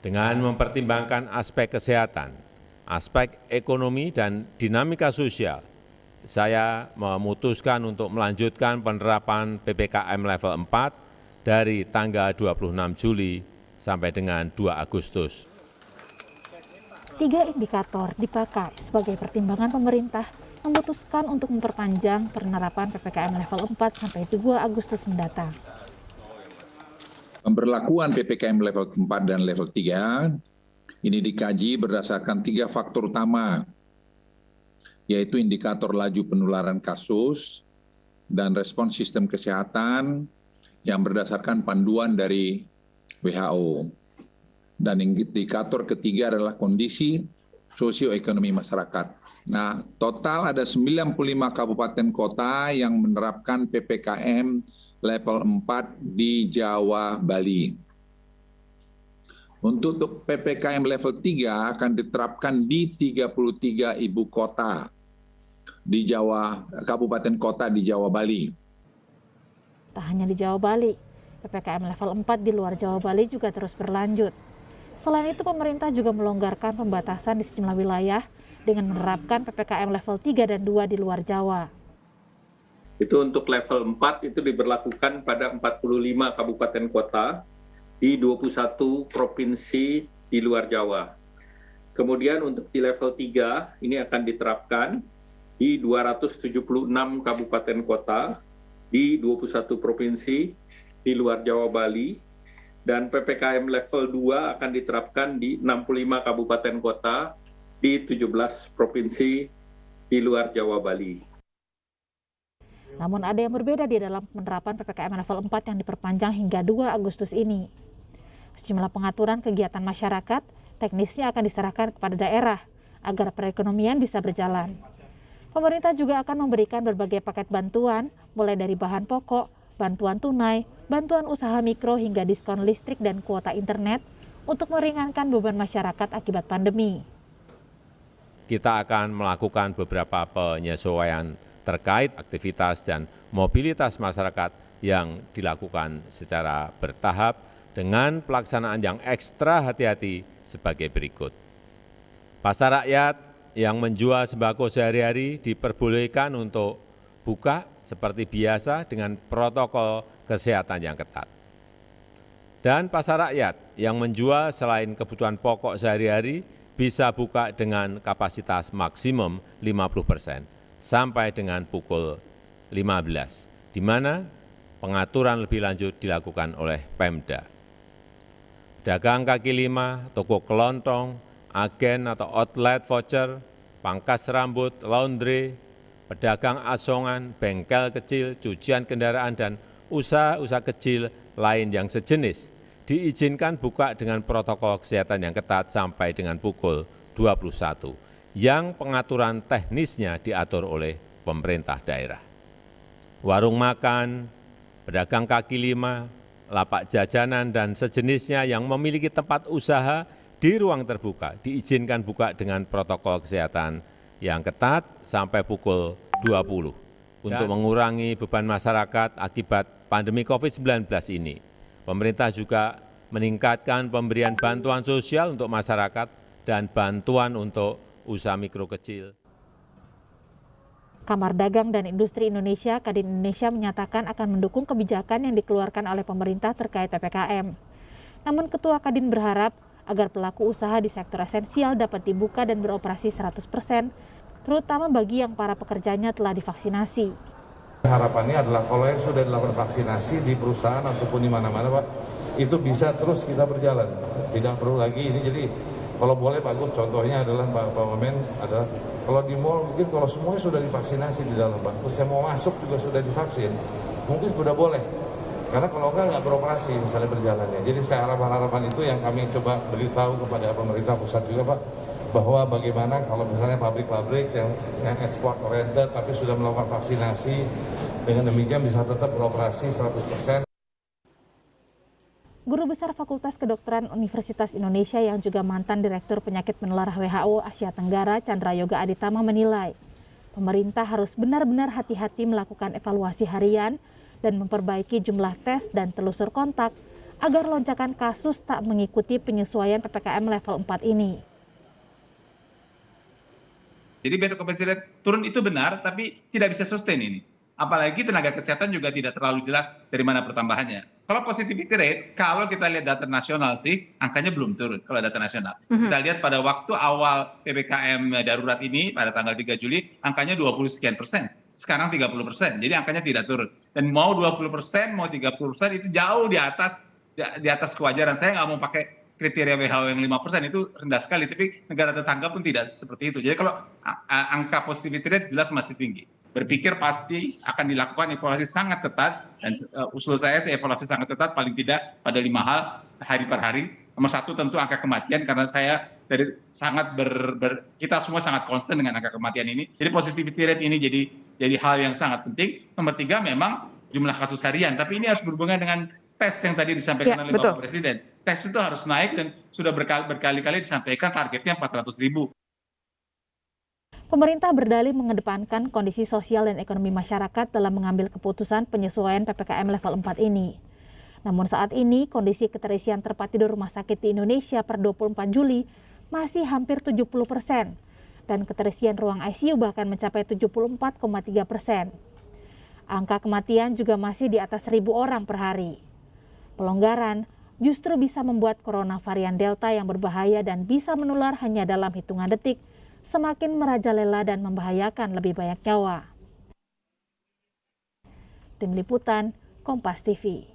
Dengan mempertimbangkan aspek kesehatan, aspek ekonomi, dan dinamika sosial, saya memutuskan untuk melanjutkan penerapan PPKM level 4 dari tanggal 26 Juli sampai dengan 2 Agustus. 3 indikator dipakai sebagai pertimbangan pemerintah memutuskan untuk memperpanjang penerapan PPKM level 4 sampai 2 Agustus mendatang. Pemberlakuan PPKM level 4 dan level 3 ini dikaji berdasarkan 3 faktor utama, yaitu indikator laju penularan kasus dan respons sistem kesehatan yang berdasarkan panduan dari WHO. Dan indikator ketiga adalah kondisi sosioekonomi masyarakat. Nah, total ada 95 kabupaten kota yang menerapkan PPKM level 4 di Jawa, Bali. Untuk PPKM level 3 akan diterapkan di 33 ibu kota di Jawa, kabupaten kota di Jawa, Bali. Tak hanya di Jawa, Bali, PPKM level 4 di luar Jawa, Bali juga terus berlanjut. Selain itu, pemerintah juga melonggarkan pembatasan di sejumlah wilayah dengan menerapkan PPKM level 3 dan 2 di luar Jawa. Itu untuk level 4 itu diberlakukan pada 45 kabupaten kota di 21 provinsi di luar Jawa. Kemudian untuk di level 3 ini akan diterapkan di 276 kabupaten kota di 21 provinsi di luar Jawa, Bali, dan PPKM level 2 akan diterapkan di 65 kabupaten kota di 17 provinsi di luar Jawa, Bali. Namun ada yang berbeda di dalam penerapan PPKM level 4 yang diperpanjang hingga 2 Agustus ini. Sejumlah pengaturan kegiatan masyarakat teknisnya akan diserahkan kepada daerah agar perekonomian bisa berjalan. Pemerintah juga akan memberikan berbagai paket bantuan, mulai dari bahan pokok, bantuan tunai, bantuan usaha mikro hingga diskon listrik dan kuota internet untuk meringankan beban masyarakat akibat pandemi. Kita akan melakukan beberapa penyesuaian terkait aktivitas dan mobilitas masyarakat yang dilakukan secara bertahap dengan pelaksanaan yang ekstra hati-hati sebagai berikut. Pasar rakyat yang menjual sembako sehari-hari diperbolehkan untuk buka seperti biasa dengan protokol kesehatan yang ketat. Dan pasar rakyat yang menjual selain kebutuhan pokok sehari-hari bisa buka dengan kapasitas maksimum 50% sampai dengan pukul 15, di mana pengaturan lebih lanjut dilakukan oleh Pemda. Pedagang kaki lima, toko kelontong, agen atau outlet voucher, pangkas rambut, laundry, pedagang asongan, bengkel kecil, cucian kendaraan, dan usaha-usaha kecil lain yang sejenis diizinkan buka dengan protokol kesehatan yang ketat sampai dengan pukul 21, yang pengaturan teknisnya diatur oleh pemerintah daerah. Warung makan, pedagang kaki lima, lapak jajanan, dan sejenisnya yang memiliki tempat usaha di ruang terbuka diizinkan buka dengan protokol kesehatan yang ketat sampai pukul 20 untuk mengurangi beban masyarakat akibat pandemi COVID-19 ini. Pemerintah juga meningkatkan pemberian bantuan sosial untuk masyarakat dan bantuan untuk usaha mikro kecil. Kamar Dagang dan Industri Indonesia, Kadin Indonesia, menyatakan akan mendukung kebijakan yang dikeluarkan oleh pemerintah terkait PPKM. Namun Ketua Kadin berharap agar pelaku usaha di sektor esensial dapat dibuka dan beroperasi 100%, terutama bagi yang para pekerjanya telah divaksinasi. Harapannya adalah kalau yang sudah dilakukan vaksinasi di perusahaan ataupun di mana-mana, Pak, itu bisa terus kita berjalan. Tidak perlu lagi ini, jadi kalau boleh Pak Gub, contohnya adalah Pak Wamen, adalah kalau di mall mungkin kalau semuanya sudah divaksinasi di dalam Pak, terus yang mau masuk juga sudah divaksin, mungkin sudah boleh. Karena kalau nggak beroperasi misalnya berjalannya. Jadi saya harapan itu yang kami coba beritahu kepada pemerintah pusat juga Pak, bahwa bagaimana kalau misalnya pabrik-pabrik yang ekspor oriented tapi sudah melakukan vaksinasi, dengan demikian bisa tetap beroperasi 100%. Guru Besar Fakultas Kedokteran Universitas Indonesia yang juga mantan Direktur Penyakit Menular WHO Asia Tenggara, Chandra Yoga Aditama, menilai pemerintah harus benar-benar hati-hati melakukan evaluasi harian dan memperbaiki jumlah tes dan telusur kontak agar lonjakan kasus tak mengikuti penyesuaian PPKM level 4 ini. Jadi bed occupancy rate turun itu benar, tapi tidak bisa sustain ini. Apalagi tenaga kesehatan juga tidak terlalu jelas dari mana pertambahannya. Kalau positivity rate, kalau kita lihat data nasional sih, angkanya belum turun kalau data nasional. Kita lihat pada waktu awal PPKM darurat ini, pada tanggal 3 Juli, angkanya 20 sekian persen. Sekarang 30%, jadi angkanya tidak turun. Dan mau 20%, mau 30% itu jauh di atas kewajaran. Saya nggak mau pakai kriteria WHO yang 5% itu rendah sekali, tapi negara tetangga pun tidak seperti itu. Jadi kalau angka positivity rate jelas masih tinggi. Berpikir pasti akan dilakukan evaluasi sangat ketat, dan usul saya sih evaluasi sangat ketat paling tidak pada 5 hal hari per hari. Nomor 1 tentu angka kematian, karena saya dari sangat kita semua sangat concern dengan angka kematian ini. Jadi positivity rate ini jadi hal yang sangat penting. Nomor 3 memang jumlah kasus harian, tapi ini harus berhubungan dengan tes yang tadi disampaikan oleh Bapak Presiden. Tes itu harus naik dan sudah berkali-kali disampaikan targetnya 400.000. Pemerintah berdalih mengedepankan kondisi sosial dan ekonomi masyarakat dalam mengambil keputusan penyesuaian PPKM level 4 ini. Namun saat ini kondisi keterisian tempat tidur rumah sakit di Indonesia per 24 Juli masih hampir 70% dan keterisian ruang ICU bahkan mencapai 74,3%. Angka kematian juga masih di atas 1.000 orang per hari. Pelonggaran justru bisa membuat corona varian Delta yang berbahaya dan bisa menular hanya dalam hitungan detik semakin merajalela dan membahayakan lebih banyak nyawa. Tim Liputan, Kompas TV.